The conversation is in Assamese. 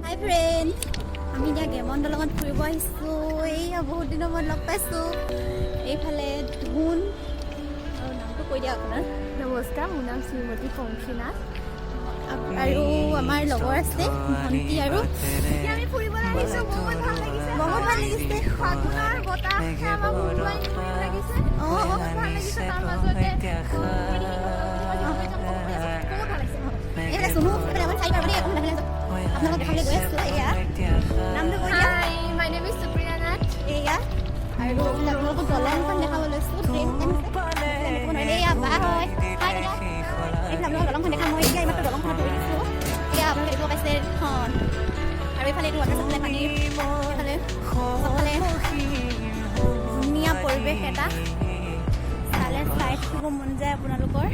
হাই ফ্ৰেণ্ড, আমি এতিয়া গেমণ্ডৰ লগত ফুৰিব আহিছোঁ। এইয়া বহুত দিনৰ মূৰত লগ পাইছোঁ। এইফালে ধুন আৰু নামটো কৈ দিয়া আপোনাৰ। নমস্কাৰ, মোৰ নাম শ্ৰীমতী কংখিনা আৰু আমাৰ লগৰ আছে ভণ্টি আৰু আমি ফুৰিবলৈ আহিছোঁ। বহুত ভাল লাগিছে, বহুত ভাল লাগিছে। ফাগুনৰ বতাহ আমাক উৰুৱাই নিব লাগিছে। বহুত ভাল লাগিছে। তাৰ মাজতে এইফালে চুনু অকণমান চাই পাব দেই, অকণমান লাহে লাহে আপোনালোকক দেখাবলৈ গৈ আছোঁ। এয়া নামটো কৈ দিয়া। My name is Supriya Nath. এয়া আৰু আপোনালোকক দলংখন দেখাব লৈছোঁ। ট্ৰেইন এয়া বা হয় এইফালে আপোনালোকক দলংখন দেখাম। মই এতিয়া এইমাত্ৰ দলংখনত ধৰি দিছোঁ। এয়া আপোনালোকে দেখিব পাইছে এখন, আৰু এইফালে এইটো ৱাটাৰ চাপ্লাই পানীৰ এইফালে চবফালে ধুনীয়া পৰিৱেশ এটা চালে চাই থাকিব মন যায় আপোনালোকৰ।